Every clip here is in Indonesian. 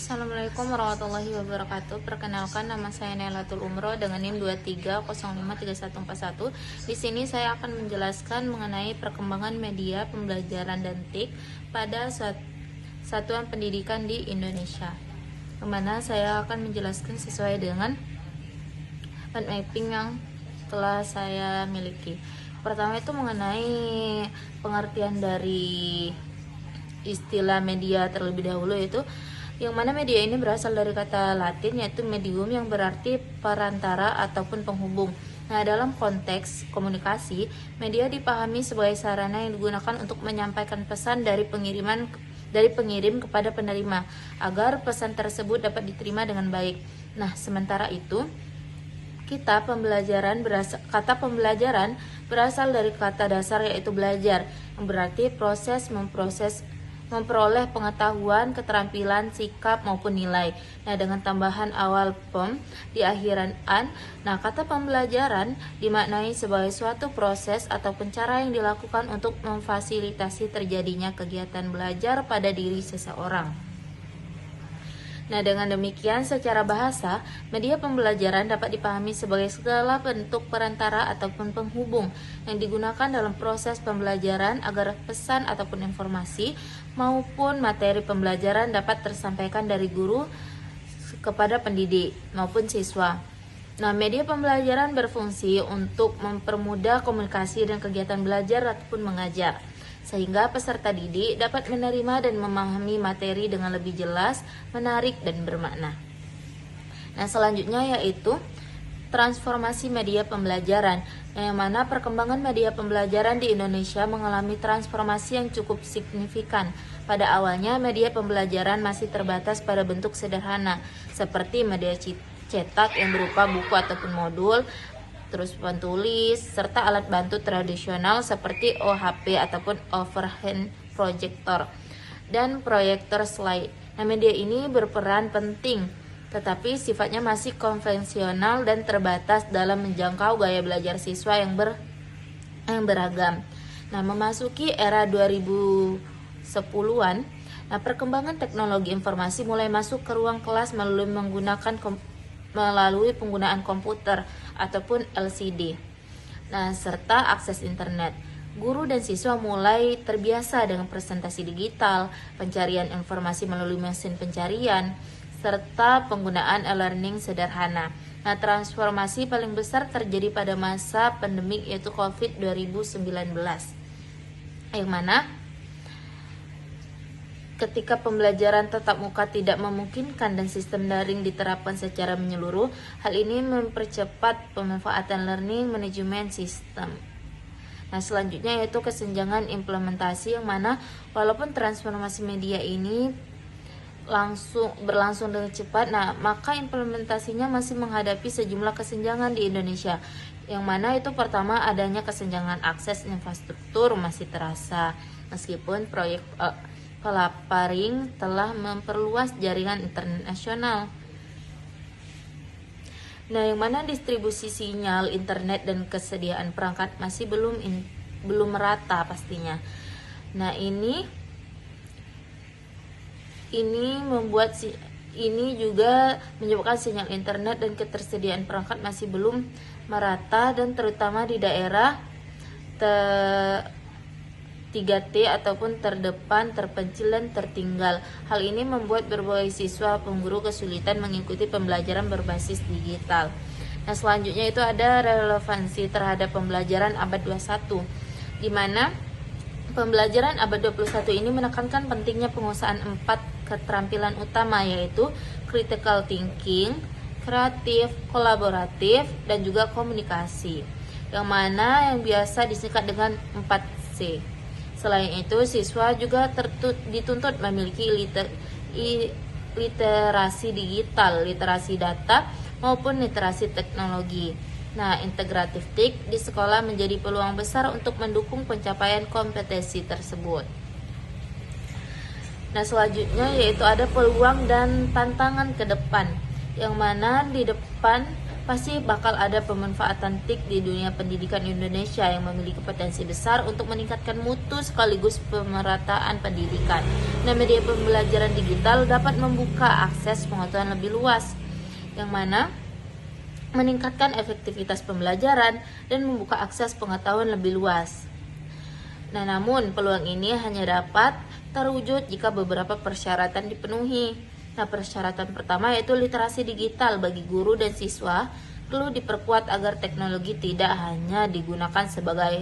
Assalamualaikum warahmatullahi wabarakatuh. Perkenalkan, nama saya Nailatul Umroh dengan NIM 23053141. Di sini saya akan menjelaskan mengenai perkembangan media pembelajaran dan TIK pada satuan pendidikan di Indonesia. Kemana saya akan menjelaskan sesuai dengan mind mapping yang telah saya miliki. Pertama itu mengenai pengertian dari istilah media terlebih dahulu, yaitu yang mana media ini berasal dari kata Latin yaitu medium, yang berarti perantara ataupun penghubung. Nah, dalam konteks komunikasi, media dipahami sebagai sarana yang digunakan untuk menyampaikan pesan dari pengirim kepada penerima agar pesan tersebut dapat diterima dengan baik. Nah, sementara itu kata pembelajaran berasal dari kata dasar yaitu belajar, yang berarti proses memperoleh pengetahuan, keterampilan, sikap maupun nilai. Nah, dengan tambahan awal pem di akhiran an, nah kata pembelajaran dimaknai sebagai suatu proses ataupun cara yang dilakukan untuk memfasilitasi terjadinya kegiatan belajar pada diri seseorang. Nah, dengan demikian secara bahasa, media pembelajaran dapat dipahami sebagai segala bentuk perantara ataupun penghubung yang digunakan dalam proses pembelajaran agar pesan ataupun informasi maupun materi pembelajaran dapat tersampaikan dari guru kepada pendidik maupun siswa. Nah, media pembelajaran berfungsi untuk mempermudah komunikasi dan kegiatan belajar ataupun mengajar, sehingga peserta didik dapat menerima dan memahami materi dengan lebih jelas, menarik, dan bermakna. Nah, selanjutnya yaitu transformasi media pembelajaran, yang mana perkembangan media pembelajaran di Indonesia mengalami transformasi yang cukup signifikan. Pada awalnya, media pembelajaran masih terbatas pada bentuk sederhana, seperti media cetak yang berupa buku ataupun modul, terus papan tulis, serta alat bantu tradisional seperti OHP ataupun overhead projector dan proyektor slide. Nah, media ini berperan penting, tetapi sifatnya masih konvensional dan terbatas dalam menjangkau gaya belajar siswa yang beragam. Nah, memasuki era 2010-an, nah perkembangan teknologi informasi mulai masuk ke ruang kelas melalui penggunaan komputer ataupun LCD. Nah, serta akses internet. Guru dan siswa mulai terbiasa dengan presentasi digital, pencarian informasi melalui mesin pencarian, serta penggunaan e-learning sederhana. Nah, transformasi paling besar terjadi pada masa pandemik yaitu COVID 2019. Yang mana ketika pembelajaran tatap muka tidak memungkinkan dan sistem daring diterapkan secara menyeluruh, hal ini mempercepat pemanfaatan learning management system. Nah, selanjutnya yaitu kesenjangan implementasi, yang mana walaupun transformasi media ini berlangsung dengan cepat, nah maka implementasinya masih menghadapi sejumlah kesenjangan di Indonesia. Yang mana itu pertama, adanya kesenjangan akses infrastruktur masih terasa, meskipun proyek Pelaparing telah memperluas jaringan internet nasional. Nah, yang mana distribusi sinyal internet dan kesediaan perangkat masih belum merata pastinya. Nah, ini juga menyebabkan sinyal internet dan ketersediaan perangkat masih belum merata, dan terutama di daerah 3T ataupun terdepan, terpencil, dan tertinggal. Hal ini membuat berbagai siswa guru kesulitan mengikuti pembelajaran berbasis digital. Nah, selanjutnya itu ada relevansi terhadap pembelajaran abad 21, di mana pembelajaran abad 21 ini menekankan pentingnya penguasaan 4 keterampilan utama, yaitu critical thinking, kreatif, kolaboratif, dan juga komunikasi, yang mana yang biasa disingkat dengan 4C. Selain itu, siswa juga dituntut memiliki literasi digital, literasi data, maupun literasi teknologi. Nah, integratif TIK di sekolah menjadi peluang besar untuk mendukung pencapaian kompetensi tersebut. Nah, selanjutnya yaitu ada peluang dan tantangan ke depan, yang mana di depan pasti bakal ada pemanfaatan TIK di dunia pendidikan Indonesia yang memiliki potensi besar untuk meningkatkan mutu sekaligus pemerataan pendidikan. Nah, media pembelajaran digital dapat membuka akses pengetahuan lebih luas, yang mana meningkatkan efektivitas pembelajaran dan membuka akses pengetahuan lebih luas. Nah, namun peluang ini hanya dapat terwujud jika beberapa persyaratan dipenuhi. Nah, persyaratan pertama yaitu literasi digital bagi guru dan siswa perlu diperkuat agar teknologi tidak hanya digunakan sebagai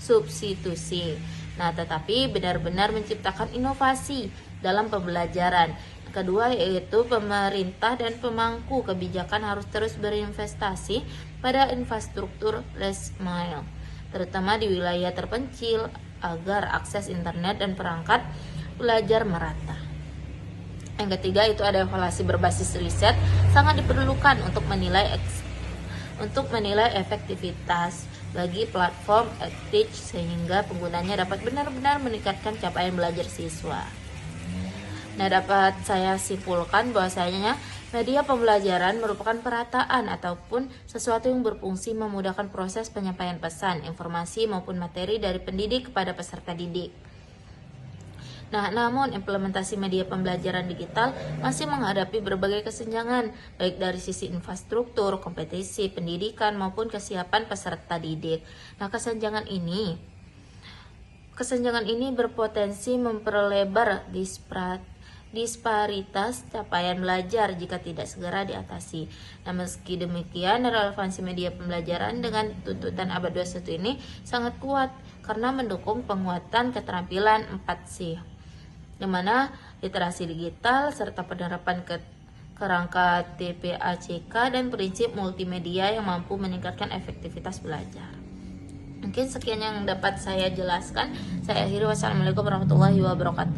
substitusi. Nah, tetapi benar-benar menciptakan inovasi dalam pembelajaran. Kedua yaitu pemerintah dan pemangku kebijakan harus terus berinvestasi pada infrastruktur last mile, terutama di wilayah terpencil agar akses internet dan perangkat belajar merata. Yang ketiga itu ada evaluasi berbasis riset sangat diperlukan untuk menilai efektivitas bagi platform EdTech sehingga penggunanya dapat benar-benar meningkatkan capaian belajar siswa. Nah, dapat saya simpulkan bahwasanya media pembelajaran merupakan perataan ataupun sesuatu yang berfungsi memudahkan proses penyampaian pesan, informasi maupun materi dari pendidik kepada peserta didik. Nah, namun implementasi media pembelajaran digital masih menghadapi berbagai kesenjangan, baik dari sisi infrastruktur, kompetisi, pendidikan maupun kesiapan peserta didik. Nah, kesenjangan ini berpotensi memperlebar disparitas capaian belajar jika tidak segera diatasi. Nah, meski demikian, relevansi media pembelajaran dengan tuntutan abad 21 ini sangat kuat karena mendukung penguatan keterampilan 4C, di mana literasi digital serta penerapan kerangka TPACK dan prinsip multimedia yang mampu meningkatkan efektivitas belajar. Mungkin sekian yang dapat saya jelaskan. Saya akhiri. Wassalamualaikum warahmatullahi wabarakatuh.